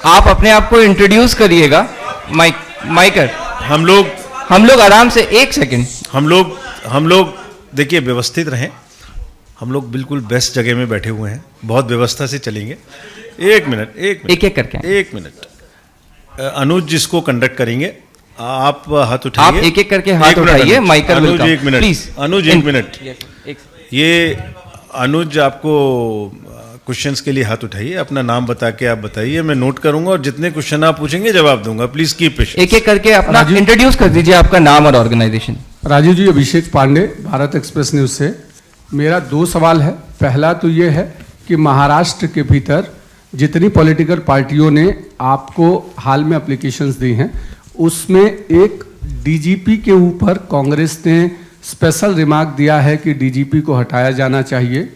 आप अपने आप को इंट्रोड्यूस करिएगा। माइकर हम लोग आराम से, एक सेकेंड, हम लोग देखिए व्यवस्थित रहें। हम लोग बिल्कुल बेस्ट जगह में बैठे हुए हैं, बहुत व्यवस्था से चलेंगे। एक मिनट एक करके, एक मिनट। अनुज जिसको कंडक्ट करेंगे, आप हाथ उठाइए। आप एक करके हाथ उठाइए। माइकर अनुज एक मिनट, प्लीज। अनुज एक मिनट। ये अनुज आपको क्वेश्चंस के लिए हाथ उठाइए, अपना नाम बता के आप बताइए, मैं नोट करूंगा और जितने क्वेश्चन आप पूछेंगे जवाब दूंगा। Please keep patience. एक करके अपना इंट्रोड्यूस कर दीजिए, आपका नाम और ऑर्गेनाइजेशन। राजीव जी, अभिषेक पांडे, भारत एक्सप्रेस न्यूज से। मेरा 2 सवाल है। पहला तो ये है कि महाराष्ट्र के भीतर जितनी पॉलिटिकल पार्टियों ने आपको हाल में एप्लीकेशंस दी हैं, उसमें एक डीजीपी के ऊपर कांग्रेस ने स्पेशल रिमार्क दिया है कि डीजीपी को हटाया जाना चाहिए।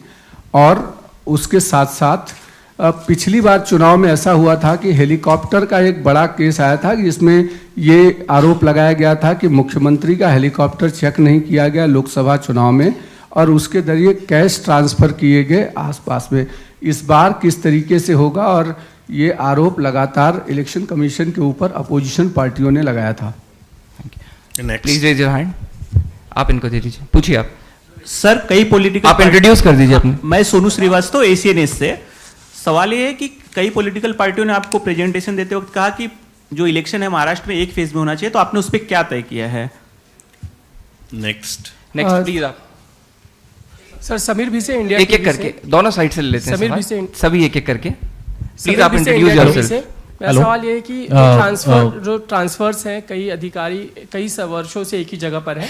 और उसके साथ साथ पिछली बार चुनाव में ऐसा हुआ था कि हेलीकॉप्टर का एक बड़ा केस आया था, जिसमें ये आरोप लगाया गया था कि मुख्यमंत्री का हेलीकॉप्टर चेक नहीं किया गया लोकसभा चुनाव में, और उसके जरिए कैश ट्रांसफर किए गए आसपास में। इस बार किस तरीके से होगा? और ये आरोप लगातार इलेक्शन कमीशन के ऊपर अपोजिशन पार्टियों ने लगाया था। Please raise your hand. आप इनको दे दीजिए, पूछिए आप। सर, कई पॉलिटिकल, आप इंट्रोड्यूस कर दीजिए अपने। मैं सोनू श्रीवास्तव, एशियन से। सवाल ये है कि कई पॉलिटिकल पार्टियों ने आपको प्रेजेंटेशन देते वक्त कहा कि जो इलेक्शन है महाराष्ट्र में एक फेज में होना चाहिए, तो आपने उस पर क्या तय किया है? नेक्स्ट प्लीज आप। सर समीर भी से इंडिया एक एक टीवी करके दोनों साइड से ले लेते हैं समीर सवाल। भी से- सभी एक एक करके प्लीज समीर आप भी से इंट्रोड्यूस इंडिया टीवी योरसेल्फ। से। मेरा हेलो। सवाल ये है कि जो ट्रांसफर्स हैं कई अधिकारी कई वर्षों से एक ही जगह पर है,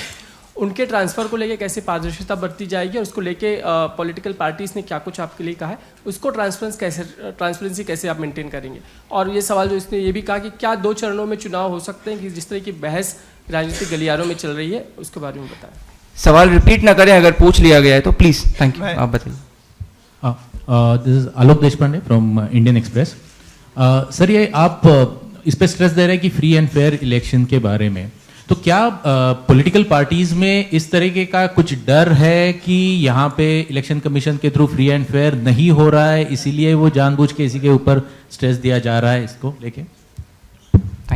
उनके ट्रांसफर को लेके कैसे पारदर्शिता बरती जाएगी और उसको लेके पॉलिटिकल पार्टीज ने क्या कुछ आपके लिए कहा है, उसको ट्रांसपेरेंसी कैसे आप मेंटेन करेंगे। और ये सवाल जो इसने ये भी कहा कि क्या 2 चरणों में चुनाव हो सकते हैं, कि जिस तरह की बहस राजनीतिक गलियारों में चल रही है उसके बारे में बताएं। सवाल रिपीट ना करें, अगर पूछ लिया गया है तो प्लीज। थैंक यू, आप बताइए। This is Alok Deshpande from Indian express. Sir ये आप इस पे स्ट्रेस दे रहे हैं कि फ्री एंड फेयर इलेक्शन के बारे में, तो क्या पॉलिटिकल पार्टीज में इस तरीके का कुछ डर है कि यहाँ पे इलेक्शन कमीशन के थ्रू फ्री एंड फेयर नहीं हो रहा है, इसीलिए वो जानबूझ के इसी के ऊपर स्ट्रेस दिया जा रहा है इसको लेके?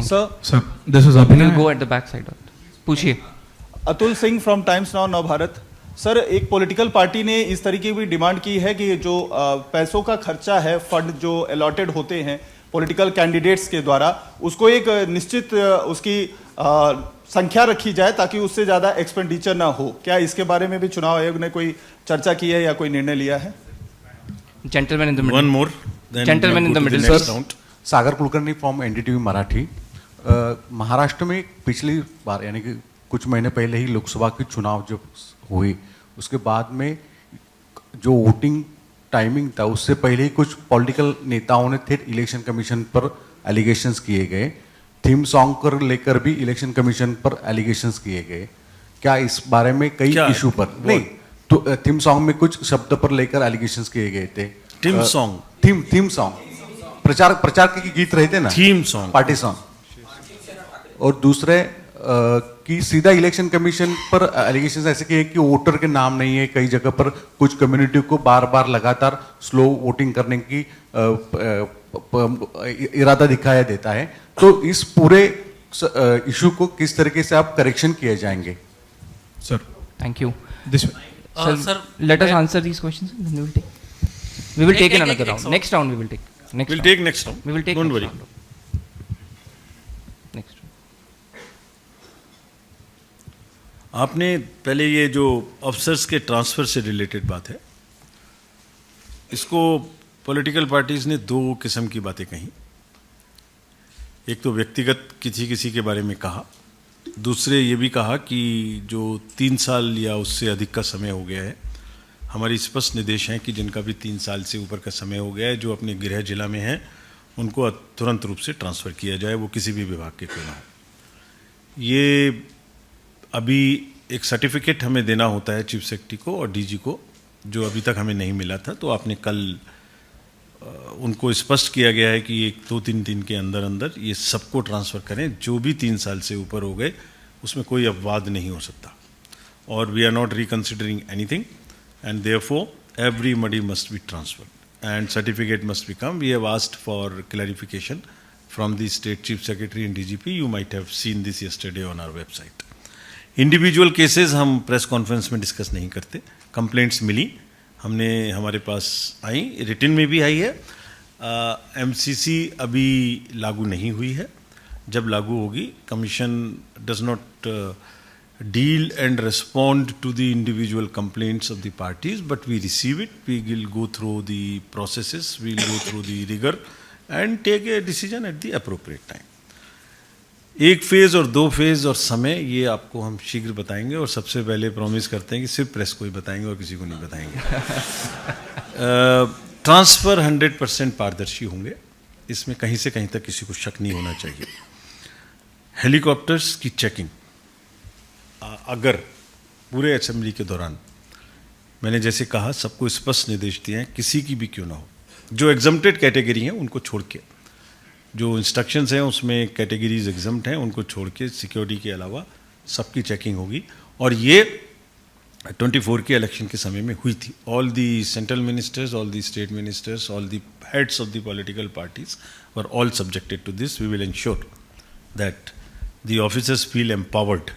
Sir, this is विल Abhinay. Go at the back side. पूछिए। Atul Singh from Times Now Navbharat. Sir, एक पॉलिटिकल पार्टी ने इस तरीके की डिमांड की है कि जो पैसों का खर्चा है, फंड जो अलॉटेड होते हैं पॉलिटिकल कैंडिडेट्स के द्वारा, उसको एक निश्चित उसकी संख्या रखी जाए ताकि उससे ज्यादा एक्सपेंडिचर ना हो। क्या इसके बारे में भी चुनाव आयोग ने कोई चर्चा की है या कोई निर्णय लिया है? Gentleman in the One middle. more, then Gentleman we'll in go the to middle, next sir. round. Sagar Kulkarni from NDTV Marathi. Maharashtra में पिछली बार यानी कि कुछ महीने पहले ही लोकसभा के चुनाव जब हुए, उसके बाद में जो वोटिंग टाइमिंग था उससे पहले ही कुछ पॉलिटिकल नेताओं ने थे इलेक्शन कमीशन पर एलिगेशंस किए गए। थीम सॉन्ग को लेकर भी इलेक्शन कमीशन पर एलिगेशंस किए गए। क्या इस बारे में कई क्या? इशू पर नहीं, तो थीम सॉन्ग में कुछ शब्द पर लेकर एलिगेशंस किए गए थे। Theme song? थीम सॉन्ग प्रचार के गीत रहे थे ना, Theme song. Party song. और दूसरे कि सीधा इलेक्शन कमीशन पर एलिगेशन ऐसे किए कि वोटर के नाम नहीं है, कई जगह पर कुछ कम्युनिटी को बार बार लगातार स्लो वोटिंग करने की इरादा दिखाया देता है। तो इस पूरे इशू को किस तरीके से आप करेक्शन किए जाएंगे? Sir, thank you this sir. Let us answer these questions and we will take in another round. Next round we will take. We'll take next round. We will take Don't next worry. round. Next. आपने पहले ये जो officers के transfer से related बात है, इसको political parties ने 2 किस्म की बातें कही। एक तो व्यक्तिगत किसी के बारे में कहा, दूसरे ये भी कहा कि जो 3 साल या उससे अधिक का समय हो गया है, हमारी स्पष्ट निर्देश हैं कि जिनका भी 3 साल से ऊपर का समय हो गया है, जो अपने गृह जिला में हैं, उनको तुरंत रूप से ट्रांसफ़र किया जाए, वो किसी भी विभाग के क्यों ना हो। ये अभी एक सर्टिफिकेट हमें देना होता है चीफ सेक्रेटरी को और डीजी को, जो अभी तक हमें नहीं मिला था। तो आपने कल उनको स्पष्ट किया गया है कि 1-2-3 दिन के अंदर अंदर ये सबको ट्रांसफ़र करें, जो भी 3 साल से ऊपर हो गए उसमें कोई अपवाद नहीं हो सकता। और we are not reconsidering anything and therefore everybody must be transferred and certificate must become. We have asked for clarification from the state chief secretary and DGP. You might have seen this yesterday on our website. Individual cases हम press conference में discuss नहीं करते। Complaints मिली, हमने हमारे पास आई, written में भी आई है। MCC अभी लागू नहीं हुई है। जब लागू होगी, commission does not deal and respond to the individual complaints of the parties, but we receive it, we will go through the processes, we will go through the rigor and take a decision at the appropriate time. 1 phase और 2 phase और समय ये आपको हम शीघ्र बताएंगे, और सबसे पहले प्रॉमिस करते हैं कि सिर्फ प्रेस को ही बताएंगे और किसी को नहीं बताएंगे। ट्रांसफ़र 100% पारदर्शी होंगे, इसमें कहीं से कहीं तक किसी को शक नहीं होना चाहिए। हेलीकॉप्टर्स की चेकिंग अगर पूरे असेंबली के दौरान, मैंने जैसे कहा, सबको स्पष्ट निर्देश दिए हैं, किसी की भी क्यों ना हो, जो एग्जम्प्टेड कैटेगरी हैं उनको छोड़ के, जो इंस्ट्रक्शंस हैं उसमें कैटेगरीज एग्जम्प्ट हैं, उनको छोड़ के सिक्योरिटी के अलावा सबकी चेकिंग होगी। और ये 24 के इलेक्शन के समय में हुई थी। All the central ministers, all the state ministers, all the heads of the political parties were all subjected to this. We will ensure that the officers feel empowered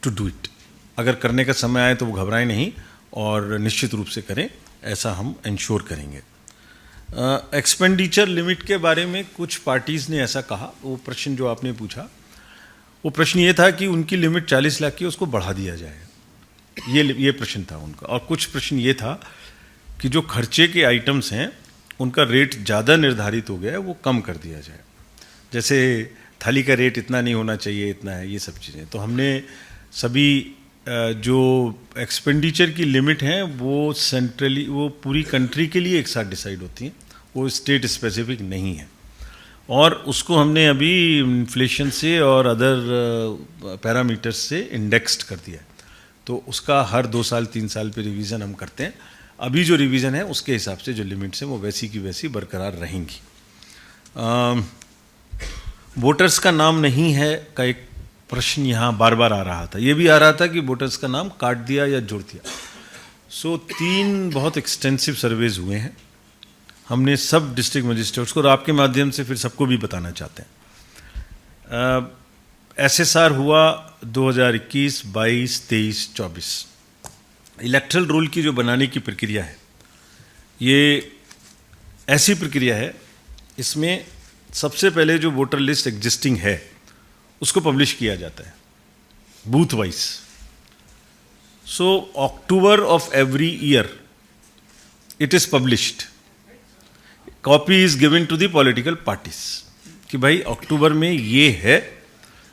to do it. अगर करने का समय आए तो वो घबराएं नहीं और निश्चित रूप से करें, ऐसा हम इंश्योर करेंगे। एक्सपेंडिचर लिमिट के बारे में कुछ पार्टीज़ ने ऐसा कहा, वो प्रश्न जो आपने पूछा, वो प्रश्न ये था कि उनकी लिमिट 40 लाख की, उसको बढ़ा दिया जाए। ये प्रश्न था उनका। और कुछ प्रश्न ये था कि जो खर्चे के आइटम्स हैं उनका रेट ज़्यादा निर्धारित हो गया है, वो कम कर दिया जाए। जैसे थाली का रेट इतना नहीं होना चाहिए, इतना है, ये सब चीज़ें। तो हमने सभी जो एक्सपेंडिचर की लिमिट हैं वो सेंट्रली, वो पूरी कंट्री के लिए एक साथ डिसाइड होती हैं, वो स्टेट स्पेसिफिक नहीं है। और उसको हमने अभी इन्फ्लेशन से और अदर पैरामीटर्स से इंडेक्स्ड कर दिया है। तो उसका हर 2 साल 3 साल पे रिवीजन हम करते हैं। अभी जो रिवीजन है उसके हिसाब से जो लिमिट्स हैं वो वैसी की वैसी बरकरार रहेंगी। वोटर्स का नाम नहीं है का एक प्रश्न यहाँ बार बार आ रहा था। ये भी आ रहा था कि वोटर्स का नाम काट दिया या जोड़ दिया। सो 3 बहुत एक्सटेंसिव सर्वेज हुए हैं। हमने सब डिस्ट्रिक्ट मजिस्ट्रेट्स को, और आपके माध्यम से फिर सबको भी बताना चाहते हैं। SSR हुआ 2021, 22, 23, 24। इलेक्ट्रल रोल की जो बनाने की प्रक्रिया है, ये ऐसी प्रक्रिया है, इसमें सबसे पहले जो वोटर लिस्ट एग्जिस्टिंग है उसको पब्लिश किया जाता है booth wise. So October of every year it is published, copy is given to the political parties कि भाई अक्टूबर में ये है,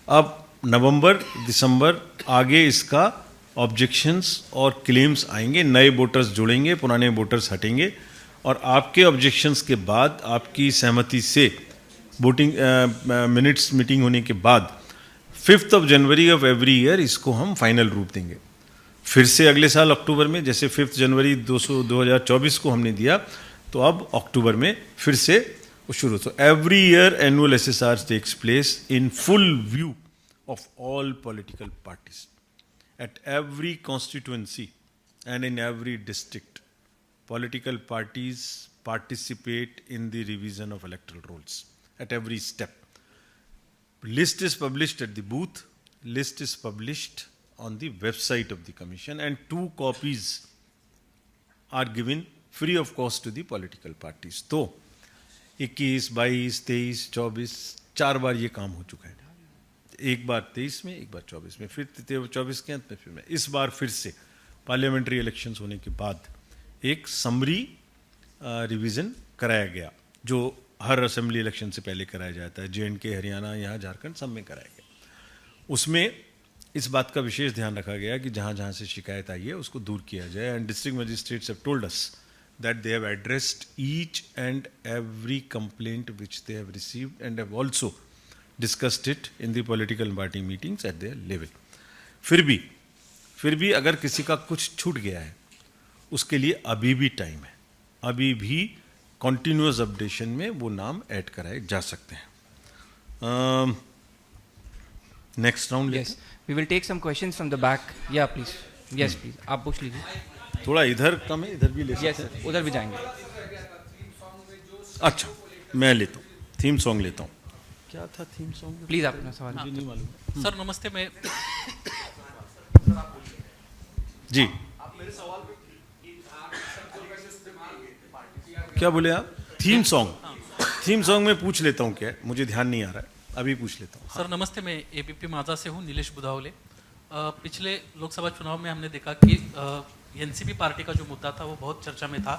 अब नवंबर दिसंबर आगे इसका ऑब्जेक्शंस और क्लेम्स आएंगे, नए वोटर्स जुड़ेंगे, पुराने वोटर्स हटेंगे, और आपके ऑब्जेक्शंस के बाद, आपकी सहमति से वोटिंग मिनट्स मीटिंग होने के बाद 5 जनवरी ऑफ एवरी ईयर इसको हम फाइनल रूप देंगे। फिर से अगले साल अक्टूबर में, जैसे 5 जनवरी 2024 को हमने दिया, तो अब अक्टूबर में फिर से वो शुरू। तो every year annual SSR takes place in full view of all political parties at every constituency and in every district. Political parties participate in the revision of electoral rolls at every step. List is published at the booth, list is published on the website of the commission, and 2 copies are given free of cost to the political parties. तो 21, 22, 23, 24 4 बार ये काम हो चुका है। एक बार 23 में, एक बार 24 में, फिर 24 के अंत में, फिर में इस बार फिर से पार्लियामेंट्री इलेक्शंस होने के बाद एक समरी रिवीजन कराया गया, जो हर असेंबली इलेक्शन से पहले कराया जाता है। J&K, हरियाणा, यहाँ झारखंड सब में कराया गया। उसमें इस बात का विशेष ध्यान रखा गया कि जहाँ जहाँ से शिकायत आई है उसको दूर किया जाए। And district magistrates have told us that they have addressed each and every complaint which they have received and have also discussed it in the political party meetings at their level. फिर भी अगर किसी का कुछ छूट गया है उसके लिए अभी भी टाइम है, अभी भी continuous अपडेशन में वो नाम ऐड कराए जा सकते हैं। Next round Yes, we will take some questions from the back. Yeah, please. Yes, please. आप पूछ लीजिए। थोड़ा इधर कम है, इधर भी ले सकते Yes, हैं। उधर भी जाएंगे। अच्छा, मैं लेता हूँ, थीम सॉन्ग लेता हूँ। क्या था थीम सॉन्ग? प्लीज अपना सवाल। मुझे नहीं मालूम। सर नमस्ते, मैं जी, क्या बोले आप? थीम सॉन्ग में पूछ लेता हूँ, क्या मुझे ध्यान नहीं आ रहा है, अभी पूछ लेता हूँ। सर नमस्ते, मैं ABP माझा से हूँ, नीलेश बुधावले। पिछले लोकसभा चुनाव में हमने देखा कि NCP पार्टी का जो मुद्दा था वो बहुत चर्चा में था।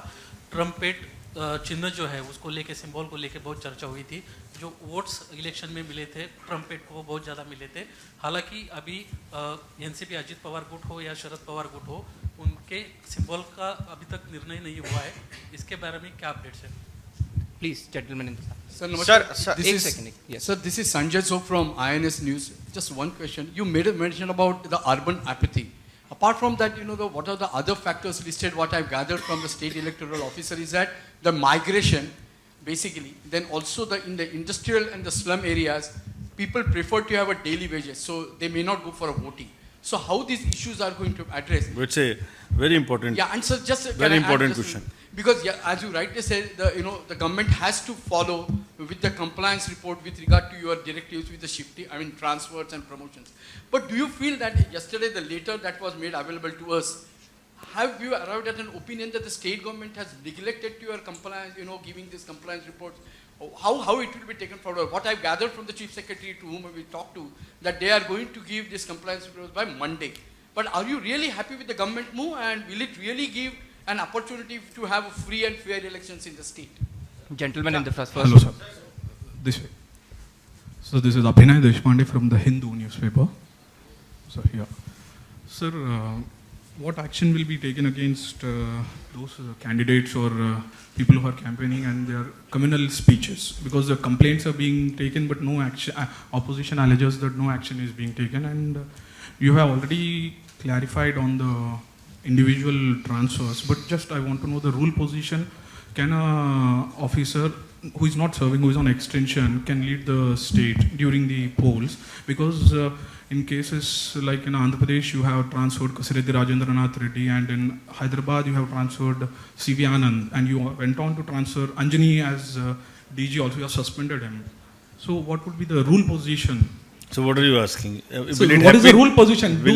ट्रम्पेट चिन्ह जो है उसको लेके, सिंबल को लेके बहुत चर्चा हुई थी। जो वोट्स इलेक्शन में मिले थे ट्रम्पेट को, वो बहुत ज़्यादा मिले थे। हालांकि अभी NCP अजित पवार गुट हो या शरद पवार गुट हो, उनके सिंबल का अभी तक निर्णय नहीं हुआ है। इसके बारे में क्या अपडेट्स है? Please gentleman. Sir, this is Sanjay Zok from INS News. Just one question. You made a mention about the urban apathy. Apart from that, what are the other factors listed? What I've gathered from the state electoral officer is that the migration, basically, then also in the industrial and the slum areas, people prefer to have a daily wages, so they may not go for a voting. So how these issues are going to address? It's a very important. Yeah, and sir, just very important question. Because as you rightly said, the government has to follow with the compliance report with regard to your directives with the shifting, transfers and promotions. But do you feel that yesterday the letter that was made available to us, have you arrived at an opinion that the state government has neglected to your compliance, giving these compliance reports? How it will be taken forward? What I've gathered from the chief secretary to whom we talked to, that they are going to give this compliance reports by Monday. But are you really happy with the government move, and will it really give an opportunity to have free and fair elections in the state? Gentleman in the first. Hello, sir. This way. So this is Abhinay Deshpande from the Hindu newspaper. So here. Sir, what action will be taken against those candidates or people who are campaigning and their communal speeches? Because the complaints are being taken, but no action. Opposition alleges that no action is being taken, and you have already clarified on the individual transfers. But just I want to know the rule position. Can a officer who is not serving, who is on extension, can lead the state during the polls? Because in cases like in Andhra Pradesh, you have transferred Kasireddy Rajendranath Reddy, and in Hyderabad, you have transferred C.V. Anand, and you went on to transfer Anjani as DG, also you have suspended him. So what would be the rule position? So what are you asking? So what is the rule position? Do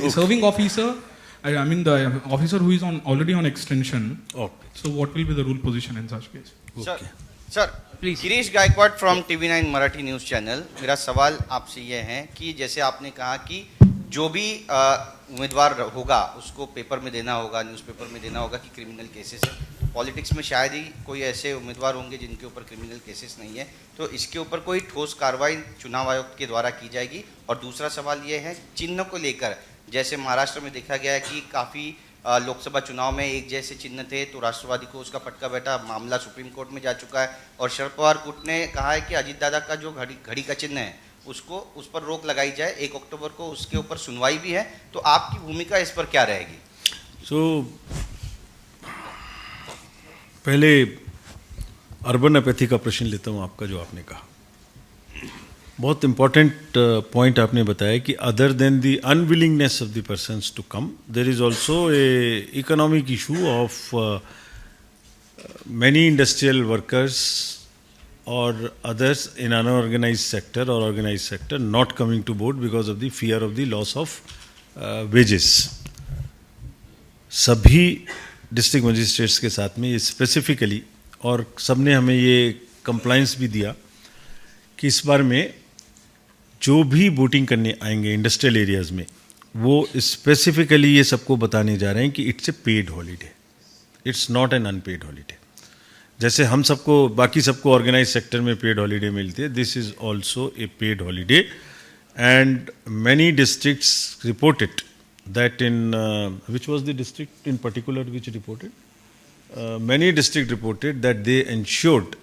a serving officer, I mean the officer who is already on extension. Okay. So what will be the rule position in such case? Okay. Sir please Girish Gaikwad from TV9 Marathi news channel. मेरा सवाल आपसे ये है कि जैसे आपने कहा कि जो भी उम्मीदवार होगा उसको पेपर में देना होगा, न्यूज़पेपर में देना होगा कि क्रिमिनल केसेस है। पॉलिटिक्स में शायद ही कोई ऐसे उम्मीदवार होंगे जिनके ऊपर क्रिमिनल केसेस नहीं है, तो इसके ऊपर कोई ठोस कार्रवाई चुनाव आयोग के द्वारा की जाएगी? और दूसरा सवाल ये है चिन्ह को लेकर, जैसे महाराष्ट्र में देखा गया है कि काफ़ी लोकसभा चुनाव में एक जैसे चिन्ह थे तो राष्ट्रवादी को उसका फटका बैठा, मामला सुप्रीम कोर्ट में जा चुका है और शरद पवार गुट ने कहा है कि अजीत दादा का जो घड़ी का चिन्ह है उसको उस पर रोक लगाई जाए। 1 अक्टूबर को उसके ऊपर सुनवाई भी है, तो आपकी भूमिका इस पर क्या रहेगी? पहले अर्बन अपैथी का प्रश्न लेता हूँ आपका, जो आपने कहा बहुत इंपॉर्टेंट पॉइंट आपने बताया कि other than the unwillingness of the persons to come, there is also a economic issue of many industrial workers और others in unorganized sector or organized sector not coming to board because of the fear of the loss of wages. सभी district magistrates के साथ में ये specifically, और सबने हमें ये कंप्लाइंस भी दिया कि इस बार में जो भी वोटिंग करने आएंगे इंडस्ट्रियल एरियाज़ में, वो स्पेसिफिकली ये सबको बताने जा रहे हैं कि it's a paid holiday, it's not an unpaid holiday. जैसे हम सबको, बाकी सबको ऑर्गेनाइज सेक्टर में पेड हॉलीडे मिलती है, this is also a paid holiday. And many districts reported that in which was the district in particular which reported, many district reported that they ensured,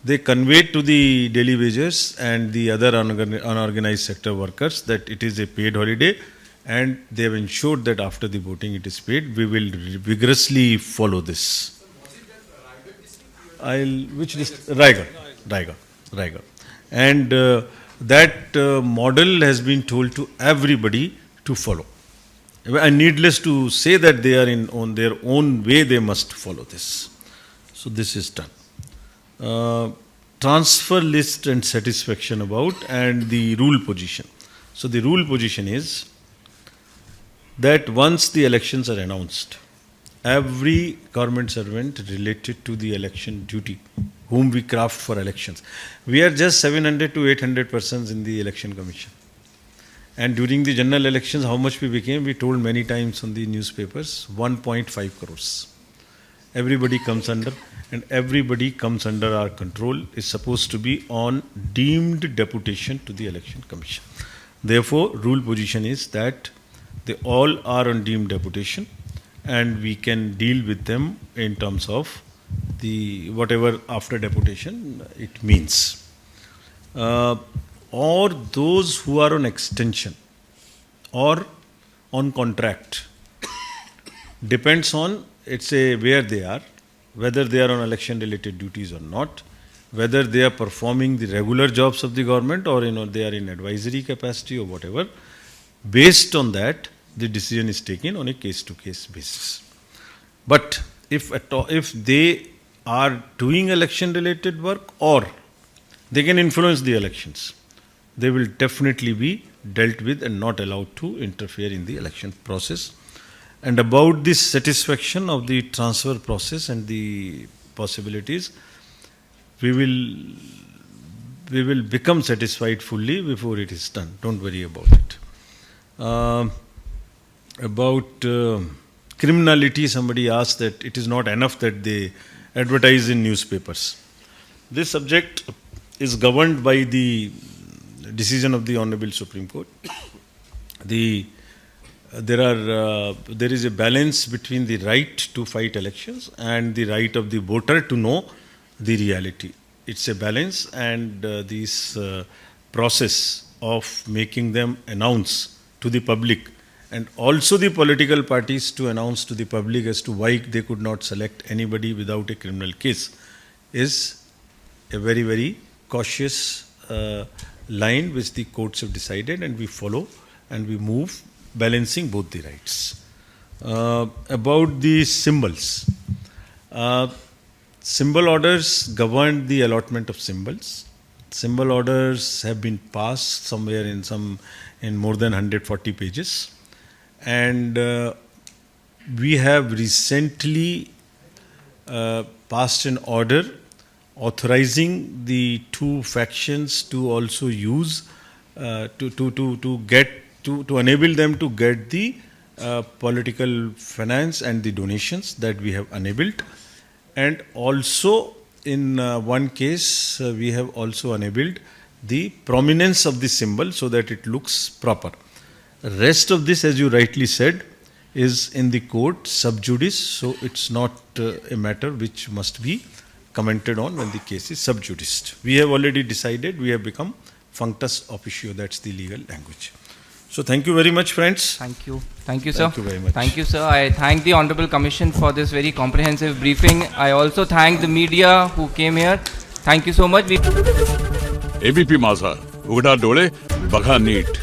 they conveyed to the daily wagers and the other unorganized sector workers that it is a paid holiday, and they have ensured that after the voting it is paid. We will vigorously follow this. Raigad. And that model has been told to everybody to follow. And needless to say that they are on their own way, they must follow this. So this is done. Transfer list and satisfaction about, and the rule position. So the rule position is that once the elections are announced, every government servant related to the election duty whom we craft for elections, we are just 700 to 800 persons in the election commission, and during the general elections how much we became, we told many times on the newspapers, 1.5 crores. Everybody comes under, and everybody comes under our control, is supposed to be on deemed deputation to the election commission. Therefore, rule position is that they all are on deemed deputation, and we can deal with them in terms of the whatever after deputation it means. Or those who are on extension or on contract, depends on, it's a where they are, whether they are on election related duties or not, whether they are performing the regular jobs of the government or they are in advisory capacity or whatever. Based on that, the decision is taken on a case to case basis. But if they are doing election related work or they can influence the elections, they will definitely be dealt with and not allowed to interfere in the election process. And about this satisfaction of the transfer process and the possibilities, we will become satisfied fully before it is done. Don't worry about it. About criminality, somebody asked that it is not enough that they advertise in newspapers. This subject is governed by the decision of the Honorable Supreme Court. There is a balance between the right to fight elections and the right of the voter to know the reality. It's a balance, and this process of making them announce to the public, and also the political parties to announce to the public as to why they could not select anybody without a criminal case, is a very, very cautious line which the courts have decided, and we follow and we move, balancing both the rights. About the symbols, symbol orders govern the allotment of symbols. Symbol orders have been passed somewhere in more than 140 pages, and we have recently passed an order authorizing the two factions to also use to enable them to get the political finance and the donations that we have enabled. And also in one case we have also enabled the prominence of the symbol so that it looks proper. Rest of this, as you rightly said, is in the court sub judice, so it's not a matter which must be commented on when the case is sub judice. We have already decided, we have become functus officio, that's the legal language. So thank you very much, friends. Thank you. Thank you, sir. Thank you very much. Thank you, sir. I thank the Honorable Commission for this very comprehensive briefing. I also thank the media who came here. Thank you so much. ABP माझा, उघडा डोळे, बघा NEET.